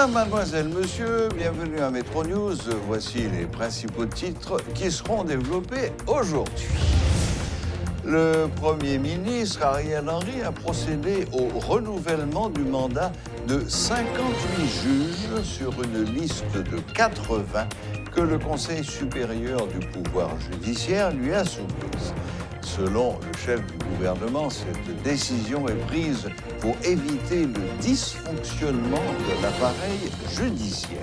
Madame, mademoiselle, monsieur, bienvenue à Métro News. Voici les principaux titres qui seront développés aujourd'hui. Le Premier ministre Ariel Henry a procédé au renouvellement du mandat de 58 juges sur une liste de 80 que le Conseil supérieur du pouvoir judiciaire lui a soumise. Selon le chef du gouvernement, cette décision est prise pour éviter le dysfonctionnement de l'appareil judiciaire.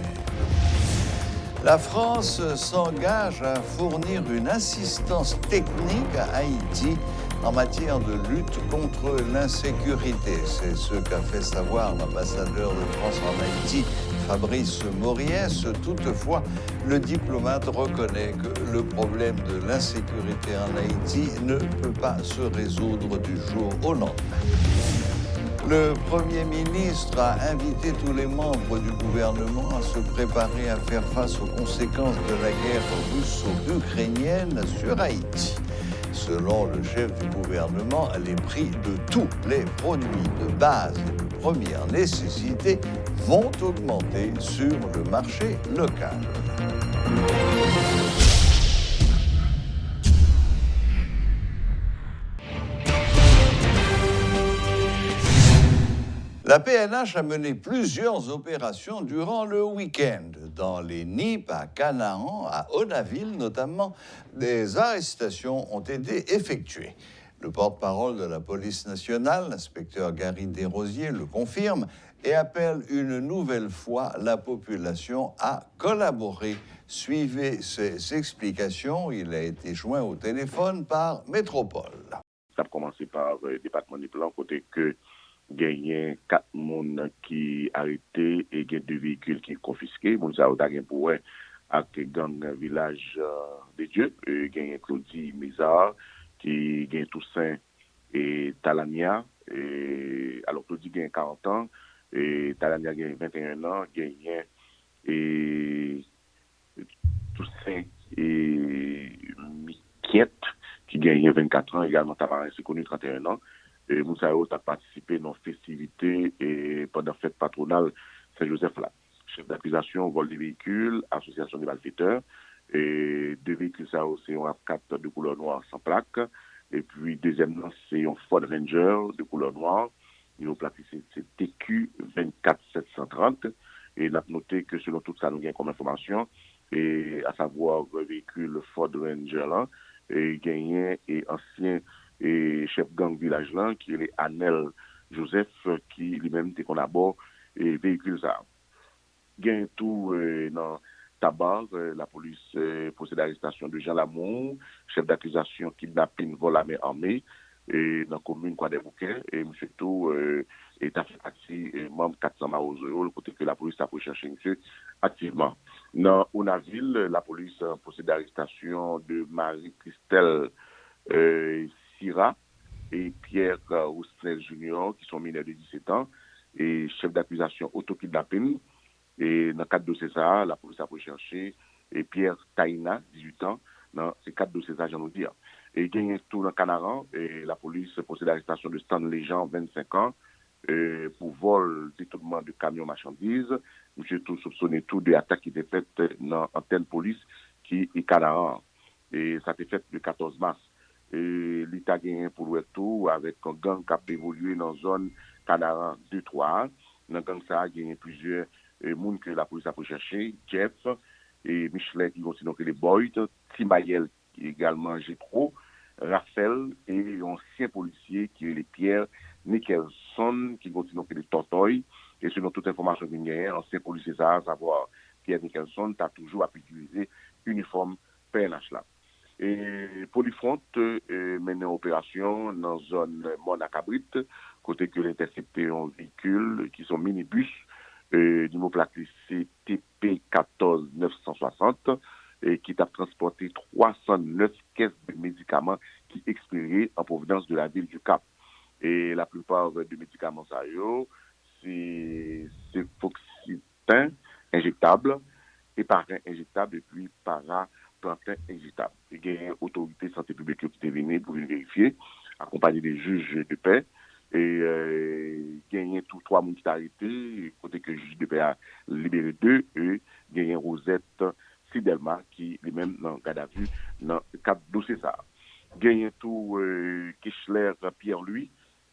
La France s'engage à fournir une assistance technique à Haïti en matière de lutte contre l'insécurité. C'est ce qu'a fait savoir l'ambassadeur de France en Haïti, Fabrice Moriès. Toutefois, le diplomate reconnaît que le problème de l'insécurité en Haïti ne peut pas se résoudre du jour au lendemain. Le Premier ministre a invité tous les membres du gouvernement à se préparer à faire face aux conséquences de la guerre russo-ukrainienne sur Haïti. Selon le chef du gouvernement, les prix de tous les produits de base et de première nécessité vont augmenter sur le marché local. La PNH a mené plusieurs opérations durant le week-end. Dans les NIP, à Canaan, à Onaville notamment, des arrestations ont été effectuées. Le porte-parole de la police nationale, l'inspecteur Gary Desrosiers, le confirme et appelle une nouvelle fois la population à collaborer. Suivez ses explications. Il a été joint au téléphone par Métropole. Ça a commencé par le département des plans, côté que gagné 4 personnes qui arrêtés et 2 véhicules qui confisqués. Moun sa ou ta gen pour avec gang village des dieux, gagné Claudie Mizar qui gagne Toussaint et Talania, alors Claudie gagne 40 ans et Talania gagne 21 ans, gagné et Toussaint et Miquiette qui gagne 24 ans, également Tavarin c'est connu 31 ans. Moussa a participé dans la festivité et pendant la fête patronale Saint-Joseph là. Chef d'accusation, vol des véhicules, association des malfaiteurs. Et 2 véhicules, ça c'est un RAV4 de couleur noire sans plaque. Et puis, deuxièmement, c'est un Ford Ranger de couleur noire. Il a plaqué c'est TQ 24730. Et on a noté que selon tout ça, nous avons comme information, et à savoir le véhicule Ford Ranger là, et gagné et ancien et chef gang village là qui est Anel Joseph qui lui-même était qu'on abord et véhicule ça gain tout dans tabac la police procède à l'arrestation de Jean Lamour chef d'accusation kidnapping vol à main armée et dans la commune Croix des Bouquets et monsieur tout est fait partie membre 400 Maozo le côté que la police a recherché monsieur activement dans Onaville la police procède à l'arrestation de Marie-Christelle Sira et Pierre Roussel Junior, qui sont mineurs de 17 ans, et chef d'accusation auto-kidnapping. Et dans 4 dossiers, ça, la police a recherché et Pierre Taïna, 18 ans, dans ces 4 dossiers, ça, j'en ai dit. Et gagné tout dans Canaran, et la police procède à l'arrestation de Stanley Jean, 25 ans, pour vol, détournement de camions marchandises. Monsieur tout soupçonné tout de attaques qui étaient faites dans l'antenne police qui est Canaran. Et ça a été fait le 14 mars. Et l'État gagne pour le tout avec un gang qui a évolué dans la zone Canaran 2-3. Dans le gang, ça a gagné plusieurs monde que la police a recherché, Jeff et Michelin qui continuent que les Boyd, Timayel qui également Gétro, Raphaël et ancien policier qui est les Pierre Nicholson qui continuent que les Tortoy. Et selon toute information qu'il y a, ancien policier ça, à savoir Pierre Nicholson, tu as toujours à utiliser uniforme PNH là. Et Polyfront mène une opération dans la zone Monacabrit, côté que l'intercepté un véhicule qui sont minibus, numéro plaqué CTP 14960, et qui a transporté 309 caisses de médicaments qui expiraient en provenance de la ville du Cap. Et la plupart des médicaments, ça c'est Foxitin injectable, Heparin injectable et puis Plantin injectable. Il y a une autorité santé publique qui est venue pour vérifier, accompagné des juges de paix. et gagné tous trois moun qui sont arrêtés, côté que le juge de paix a libéré deux, et gagné Rosette Sidelma qui lui-même dans garde à vue dans quatre dossiers ça. Gagné tout Kichler Pierre-Louis,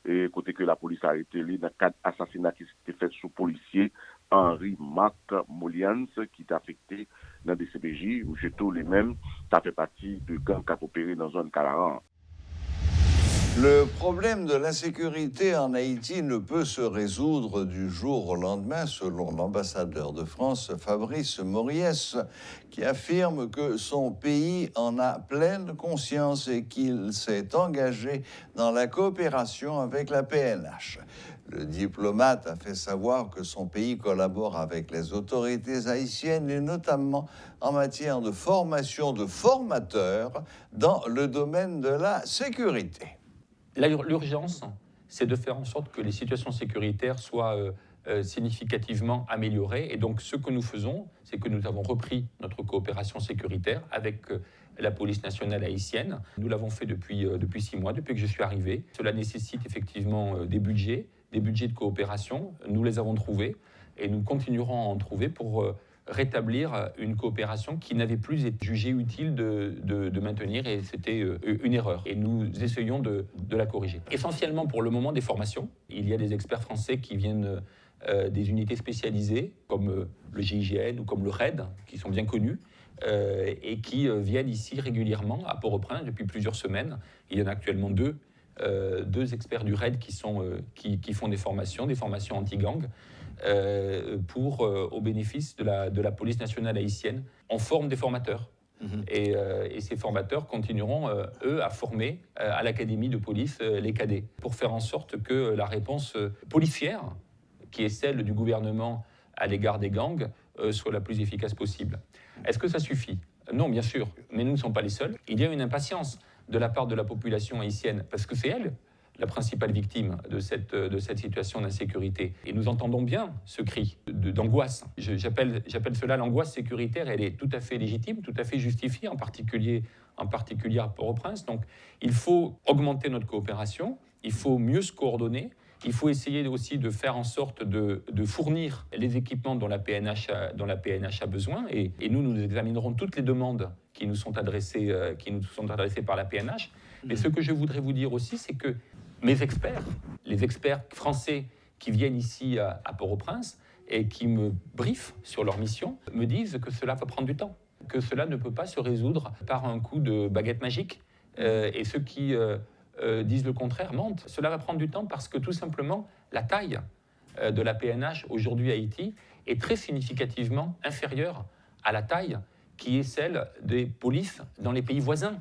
et côté que la police a arrêté lui dans quatre assassinats qui étaient faits sous policier Henri Marc Molians qui est affecté dans des CPJ, où chez tous les mêmes, ça fait partie de gang qui a opéré dans la zone Calaran. Le problème de l'insécurité en Haïti ne peut se résoudre du jour au lendemain, selon l'ambassadeur de France, Fabrice Moriès, qui affirme que son pays en a pleine conscience et qu'il s'est engagé dans la coopération avec la PNH. Le diplomate a fait savoir que son pays collabore avec les autorités haïtiennes et notamment en matière de formation de formateurs dans le domaine de la sécurité. L'urgence, c'est de faire en sorte que les situations sécuritaires soient significativement améliorées. Et donc, ce que nous faisons, c'est que nous avons repris notre coopération sécuritaire avec la police nationale haïtienne. Nous l'avons fait depuis 6 mois, depuis que je suis arrivé. Cela nécessite effectivement des budgets de coopération. Nous les avons trouvés et nous continuerons à en trouver pour rétablir une coopération qui n'avait plus été jugée utile de maintenir, et c'était une erreur. Et nous essayons de la corriger. Essentiellement pour le moment des formations. Il y a des experts français qui viennent des unités spécialisées comme le GIGN ou comme le RAID, qui sont bien connus, et qui viennent ici régulièrement à Port-au-Prince depuis plusieurs semaines. Il y en a actuellement deux experts du RAID qui font des formations anti-gang, au bénéfice de la police nationale haïtienne. On forme des formateurs. Et ces formateurs continueront, eux, à former à l'académie de police les cadets, pour faire en sorte que la réponse policière, qui est celle du gouvernement à l'égard des gangs, soit la plus efficace possible. Est-ce que ça suffit? Non, bien sûr, mais nous ne sommes pas les seuls. Il y a une impatience de la part de la population haïtienne, parce que c'est elle la principale victime de cette situation d'insécurité. Et nous entendons bien ce cri d'angoisse. J'appelle cela l'angoisse sécuritaire. Elle est tout à fait légitime, tout à fait justifiée, en particulier à Port-au-Prince. Donc il faut augmenter notre coopération, il faut mieux se coordonner, il faut essayer aussi de faire en sorte de fournir les équipements dont la PNH a besoin. Et nous examinerons toutes les demandes qui nous sont adressées par la PNH. Mais ce que je voudrais vous dire aussi, c'est que mes experts, les experts français qui viennent ici à Port-au-Prince et qui me briefent sur leur mission, me disent que cela va prendre du temps, que cela ne peut pas se résoudre par un coup de baguette magique. Et ceux qui disent le contraire mentent. Cela va prendre du temps parce que tout simplement, la taille de la PNH aujourd'hui à Haïti est très significativement inférieure à la taille qui est celle des polices dans les pays voisins.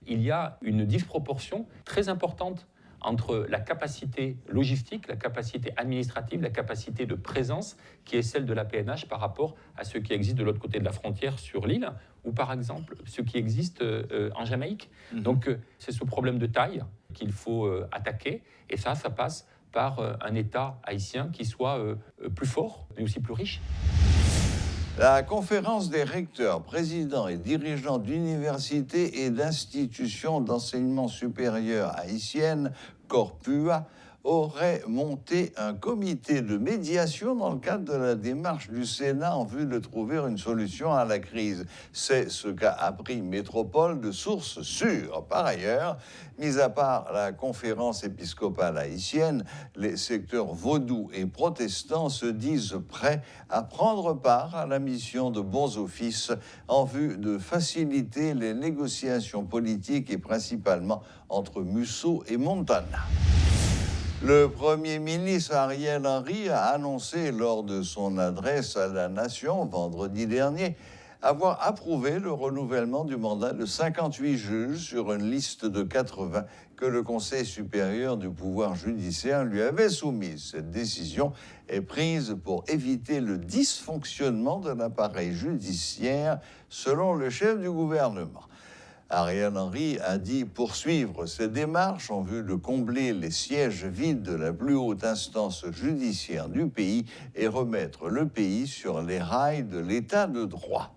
Il y a une disproportion très importante entre la capacité logistique, la capacité administrative, la capacité de présence qui est celle de la PNH par rapport à ce qui existe de l'autre côté de la frontière sur l'île, ou par exemple ce qui existe en Jamaïque. Donc c'est ce problème de taille qu'il faut attaquer, et ça passe par un État haïtien qui soit plus fort, mais aussi plus riche. La conférence des recteurs, présidents et dirigeants d'universités et d'institutions d'enseignement supérieur haïtiennes, Corpua, aurait monté un comité de médiation dans le cadre de la démarche du Sénat en vue de trouver une solution à la crise. C'est ce qu'a appris Métropole de sources sûres. Par ailleurs, mis à part la conférence épiscopale haïtienne, les secteurs vaudous et protestants se disent prêts à prendre part à la mission de bons offices en vue de faciliter les négociations politiques et principalement entre Musso et Montana. Le Premier ministre Ariel Henry a annoncé lors de son adresse à la nation vendredi dernier avoir approuvé le renouvellement du mandat de 58 juges sur une liste de 80 que le Conseil supérieur du pouvoir judiciaire lui avait soumise. Cette décision est prise pour éviter le dysfonctionnement de l'appareil judiciaire, selon le chef du gouvernement. Ariel Henry a dit poursuivre ces démarches en vue de combler les sièges vides de la plus haute instance judiciaire du pays et remettre le pays sur les rails de l'état de droit.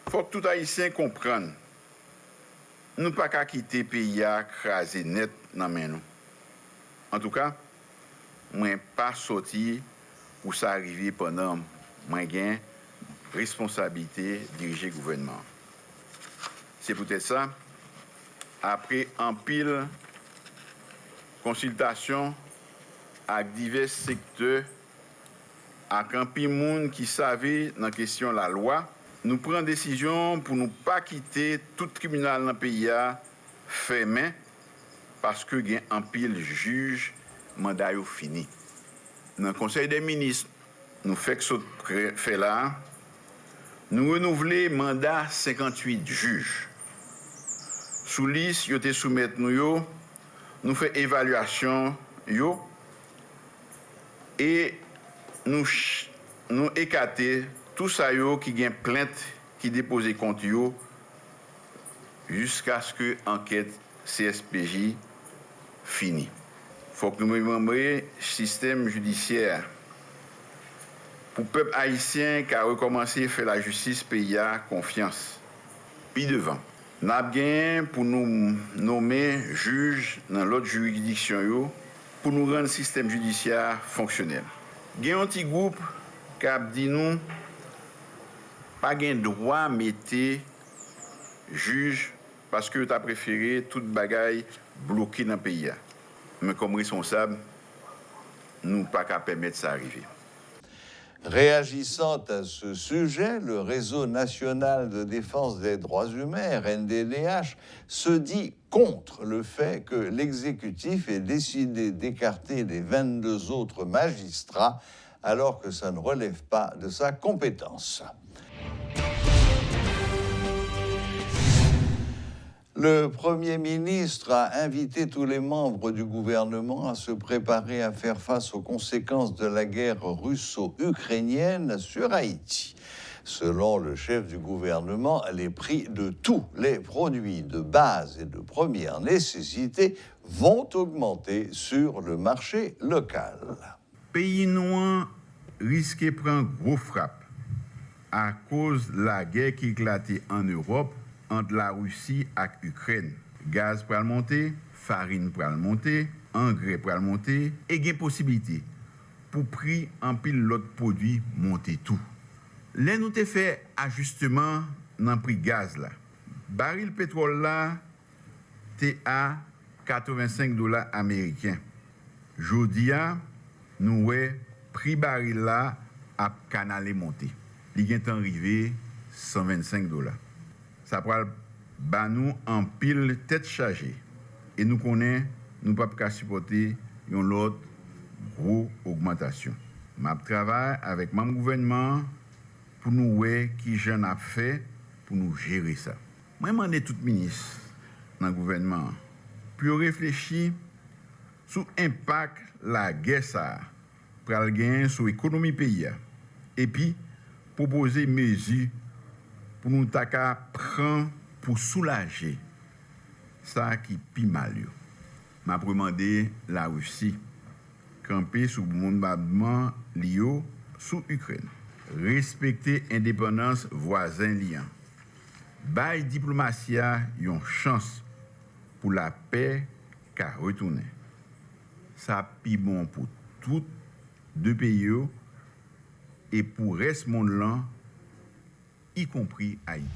Il faut que tout Haïtien comprenne. Nous ne pouvons pas quitter le pays à craser net dans main nous. En tout cas, moi pas sorti pour ça arriver pendant moi gain responsabilité diriger le gouvernement. C'est peut-être ça, après un pile consultation avec divers secteurs, avec un pile monde qui savait dans la question de la loi, nous prenons décision pour ne pas quitter tout tribunal dans le pays fermé parce que il y a un pile juge mandat fini. Dans le Conseil des ministres, nous faisons ce fait là, nous renouvelons mandat 58 juges. Sous liste, nous soumettons nous faisons évaluation et nous écartons tout ça qui a plainte qui dépose contre eux jusqu'à ce que l'enquête CSPJ finisse. Il faut que nous mémorions le système judiciaire pour le peuple haïtien qui a recommencé à faire la justice pays à confiance. Puis devant, nous avons pour nous nommer juges dans l'autre juridiction pour nous rendre le système judiciaire fonctionnel. Il y a un petit groupe qui a dit nous pas de droit à mettre juge parce que tu as préféré toute bagaille bloquée dans le pays. Mais comme responsable, nous ne pouvons pas permettre ça arriver. Réagissant à ce sujet, le Réseau national de défense des droits humains, RNDDH, se dit contre le fait que l'exécutif ait décidé d'écarter les 22 autres magistrats alors que ça ne relève pas de sa compétence. Le Premier ministre a invité tous les membres du gouvernement à se préparer à faire face aux conséquences de la guerre russo-ukrainienne sur Haïti. Selon le chef du gouvernement, les prix de tous les produits de base et de première nécessité vont augmenter sur le marché local. Pays noir risque de prendre gros frappe à cause de la guerre qui éclatait en Europe entre la Russie et l'Ukraine. Gaz pour monter, farine pour monter, engrais pour monter, et il y a possibilité pour prix en pile l'autre produit monter tout. Là, nous avons fait ajustement dans le prix gaz là. Baril pétrole là, t'es à $85 américains. Jodi a, nous avons prix baril là à canalé monter. Il est arrivé $125. Ça va nous en pile tête chargée. Et nous connaissons, nous ne pouvons pas supporter une autre grosse augmentation. Je travaille avec mon gouvernement pour nous voir qui j'en a fait pour nous gérer ça. Moi, je demande tout ministre dans le gouvernement pour réfléchir sur l'impact de la guerre ça pour le gain sur l'économie pays. Et puis, proposer des mesures pour nous prendre pour soulager ça qui est plus mal. Je vais demander la Russie camper sous le bombardement lié sous l'Ukraine. Respecter l'indépendance voisin liant. Bail diplomatie une chance pour la paix qu'à retourner. Ça est bon pour tous deux pays et pour le reste du monde, y compris Haïti.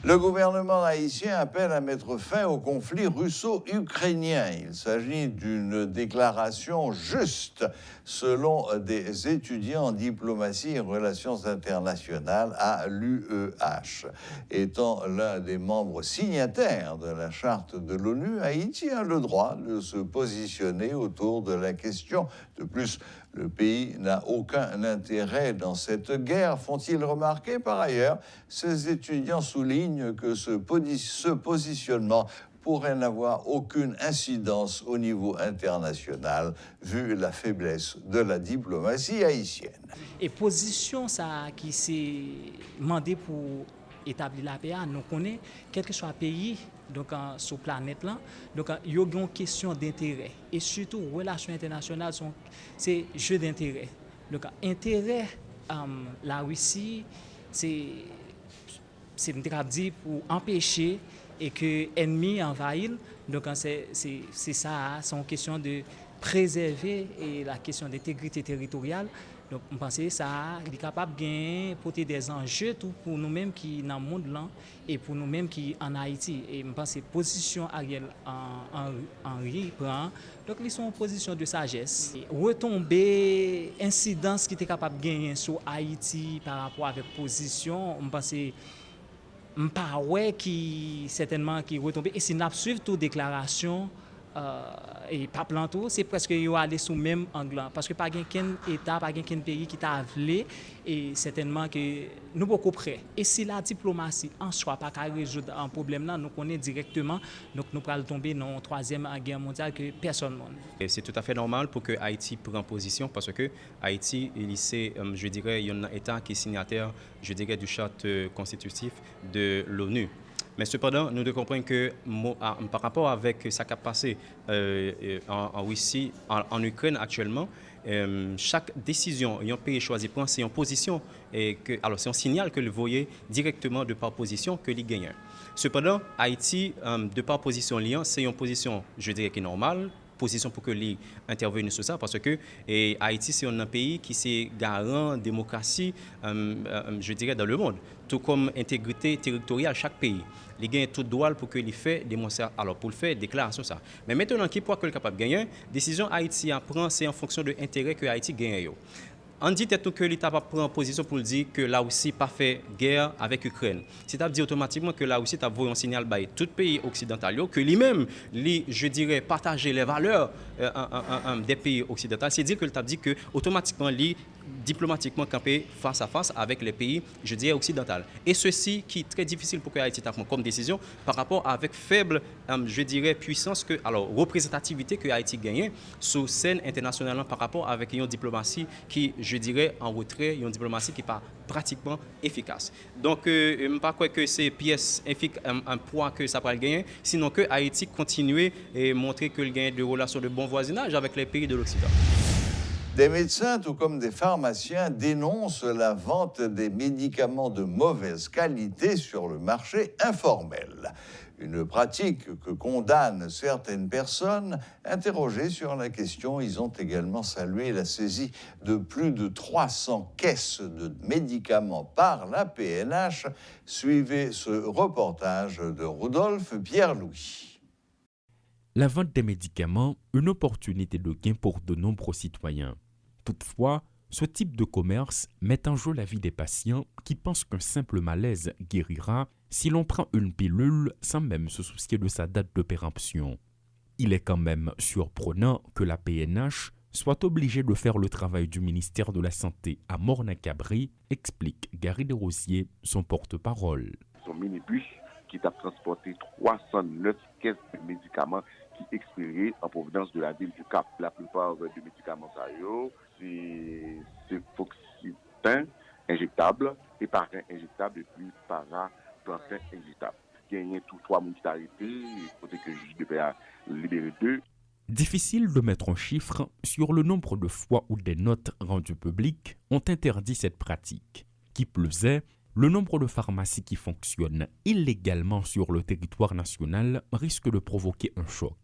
Le gouvernement haïtien appelle à mettre fin au conflit russo-ukrainien. Il s'agit d'une déclaration juste, selon des étudiants en diplomatie et relations internationales à l'UEH. Étant l'un des membres signataires de la charte de l'ONU, Haïti a le droit de se positionner autour de la question. De plus, le pays n'a aucun intérêt dans cette guerre, font-ils remarquer. Par ailleurs, ces étudiants soulignent que ce positionnement pourrait n'avoir aucune incidence au niveau international, vu la faiblesse de la diplomatie haïtienne. Et position ça qui s'est demandé pour établir la paix, nous connaissons quel que soit le pays donc sur la planète là, donc il y a une question d'intérêt et surtout relations internationales sont c'est jeu d'intérêt. Donc intérêt la Russie c'est dit pour empêcher et que ennemi envahit. Donc c'est ça, c'est une question de préserver et la question d'intégrité territoriale. Donc, je pense que ça est capable de porter des enjeux tout pour nous-mêmes qui sont dans le monde là et pour nous-mêmes qui sont en Haïti. Et je pense que la position Ariel Henry prend, donc ils sont en position de sagesse. Retomber incidence qui était capable de gagner sur Haïti par rapport avec position, je pense que pas ouais qui certainement qui retomber et si n'a suivre toute déclaration et pas plan tout c'est presque yo aller sous même angle parce que pas quelqu'un état pas quelqu'un pays qui t'a appelé et certainement que nous beaucoup près et si la diplomatie en soi pas qu'à résoudre un problème là nous connaît directement donc nous pourrons tomber dans troisième guerre mondiale que personne monde. Et c'est tout à fait normal pour que Haïti prenne position parce que Haïti c'est je dirais il y a un état qui est signataire je dirais du charte constitutif de l'ONU. Mais cependant, nous devons comprendre que par rapport avec ce qui a passé en Russie, en Ukraine actuellement, chaque décision qu'un pays choisi prend, c'est une position, alors c'est un signal que le voyez directement de par position que les gagne. Cependant, Haïti, de par position liant, c'est une position, je dirais, qui est normale. Position pour que les intervenir sur ça parce que Haïti c'est un pays qui c'est garant démocratie je dirais dans le monde tout comme intégrité territoriale chaque pays les gagne tout droit pour que les fait démontrer alors pour le faire déclaration ça mais maintenant qui pour que le capable gagner décision Haïti prend c'est en fonction de l'intérêt que Haïti gagne. On dit que l'État va prendre position pour dire que la Russie n'a pas fait guerre avec l'Ukraine. C'est-à-dire automatiquement que la Russie a envoyé un signal à tout pays occidental, que lui-même, je dirais, partager les valeurs des pays occidentaux. C'est-à-dire que l'État dit que automatiquement, diplomatiquement campé face à face avec les pays, je dirais, occidentaux. Et ceci qui est très difficile pour que Haïti prenne comme décision par rapport avec faible, je dirais, puissance, représentativité que Haïti gagne sur scène internationale par rapport avec une diplomatie qui, je dirais, en retrait, une diplomatie qui n'est pas pratiquement efficace. Donc, je ne crois pas que c'est pièce un poids que ça va gagner, sinon que Haïti continue et montrer qu'il gagne des relations de bon voisinage avec les pays de l'Occident. Des médecins, tout comme des pharmaciens, dénoncent la vente des médicaments de mauvaise qualité sur le marché informel. Une pratique que condamnent certaines personnes. Interrogées sur la question, ils ont également salué la saisie de plus de 300 caisses de médicaments par la PNH. Suivez ce reportage de Rodolphe Pierre-Louis. La vente des médicaments, une opportunité de gain pour de nombreux citoyens. Toutefois, ce type de commerce met en jeu la vie des patients qui pensent qu'un simple malaise guérira si l'on prend une pilule sans même se soucier de sa date de péremption. Il est quand même surprenant que la PNH soit obligée de faire le travail du ministère de la Santé à Morne-à-Cabri, explique Gary Desrosiers, son porte-parole. Son minibus qui a transporté 309 caisses de médicaments qui expiraient en provenance de la ville du Cap. La plupart des médicaments, c'est Foxitin injectable, Heparin injectable et puis Paraplantin injectable. Il y a tout 3 personnes qui ont arrêté, côté que le juge devait libérer 2. Difficile de mettre un chiffre sur le nombre de fois où des notes rendues publiques ont interdit cette pratique. Qui plus est, le nombre de pharmacies qui fonctionnent illégalement sur le territoire national risque de provoquer un choc.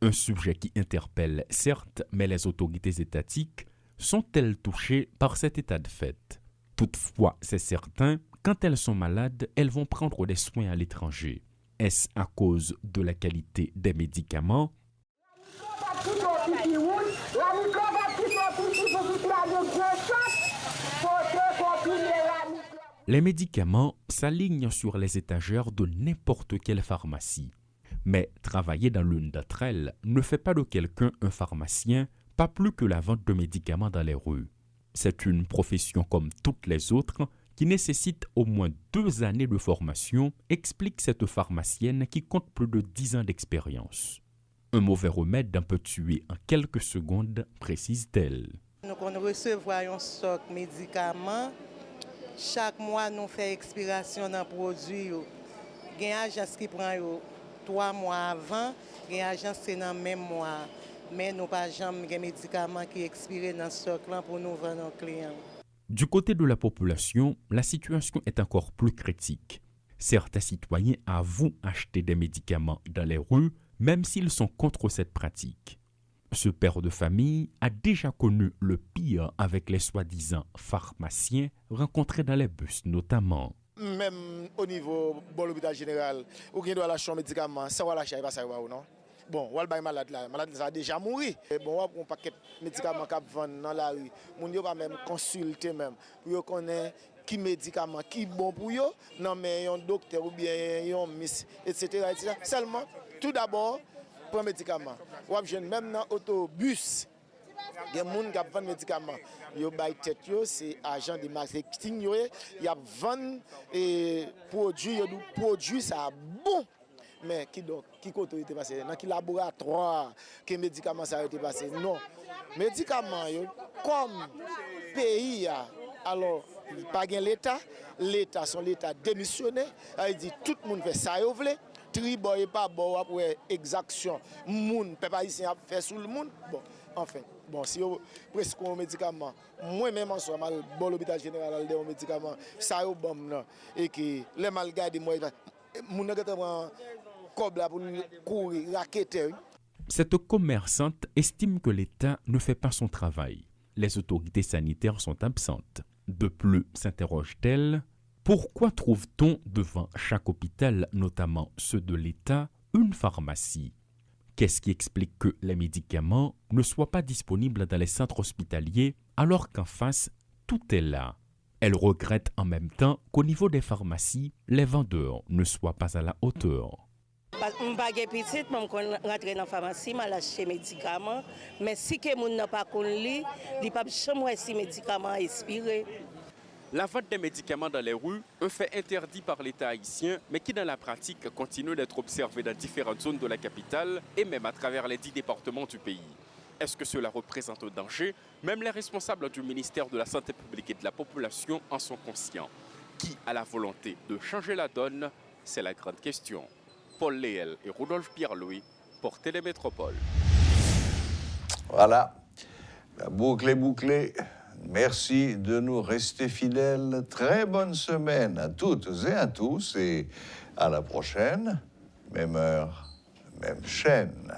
Un sujet qui interpelle certes, mais les autorités étatiques sont-elles touchées par cet état de fait? Toutefois, c'est certain, quand elles sont malades, elles vont prendre des soins à l'étranger. Est-ce à cause de la qualité des médicaments? Les médicaments s'alignent sur les étagères de n'importe quelle pharmacie. Mais travailler dans l'une d'entre elles ne fait pas de quelqu'un un pharmacien, pas plus que la vente de médicaments dans les rues. C'est une profession comme toutes les autres qui nécessite au moins 2 années de formation, explique cette pharmacienne qui compte plus de 10 ans d'expérience. Un mauvais remède peut tuer en quelques secondes, précise-t-elle. Nous recevons un stock de médicaments. Chaque mois, nous faisons expiration dans le produit. Il y a une agence qui prend 3 mois avant, il y a une agence qui est dans le même mois. Mais nous n'avons pas jamais de médicaments qui expirent dans ce stock pour nous vendre aux clients. Du côté de la population, la situation est encore plus critique. Certains citoyens avouent acheter des médicaments dans les rues, même s'ils sont contre cette pratique. Ce père de famille a déjà connu le pire avec les soi-disant pharmaciens rencontrés dans les bus notamment. Même au niveau de l'hôpital général, où il doit lâcher un médicament, ça va lâcher, pas ça ou non? Bon, on va malade là, malade ça a déjà mouru. Bon, on paquet médicaments qui vendent dans la rue, moun yo pas même consulter même pour connaître qui médicament qui bon pour yo, non mais un docteur ou bien un miss etc. Seulement tout d'abord prend médicament. Ou jeune même dans autobus. Il y a des gens qui vendent des médicaments. Yo bay tête yo, c'est agent de marketing yo, y a vend et produit yo produit ça bon. Mais qui donc qui côté était passé dans qui laboratoire que médicament ça a été passé non. Médicaments yo comme pays alors pas gain l'état son l'état démissionné, il dit tout le monde fait ça yo vle. Triboy pas bon après exaction. Moun peut pas ici faire sous le monde. Bon, enfin, bon si presque un médicament, moi même en soi mal bon l'hôpital général des médicaments, ça yo bon non et que les mal garder moi moun qui prend cob là pour courir raqueter. Cette commerçante estime que l'État ne fait pas son travail. Les autorités sanitaires sont absentes. De plus, s'interroge-t-elle, pourquoi trouve-t-on devant chaque hôpital, notamment ceux de l'État, une pharmacie? Qu'est-ce qui explique que les médicaments ne soient pas disponibles dans les centres hospitaliers alors qu'en face, tout est là? Elle regrette en même temps qu'au niveau des pharmacies, les vendeurs ne soient pas à la hauteur. Je ne suis pas petite, je rentre dans la pharmacie, je achète des médicaments. Mais si quelqu'un n'a pas connu, il ne peut pas jamais si médicaments expirés. La vente des médicaments dans les rues, un fait interdit par l'État haïtien, mais qui dans la pratique continue d'être observé dans différentes zones de la capitale et même à travers les 10 départements du pays. Est-ce que cela représente un danger? Même les responsables du ministère de la Santé publique et de la Population en sont conscients. Qui a la volonté de changer la donne? C'est la grande question. Paul Léel et Rodolphe Pierre-Louis pour Télémétropole. Voilà, la boucle est bouclée. Merci de nous rester fidèles. Très bonne semaine à toutes et à tous et à la prochaine. Même heure, même chaîne.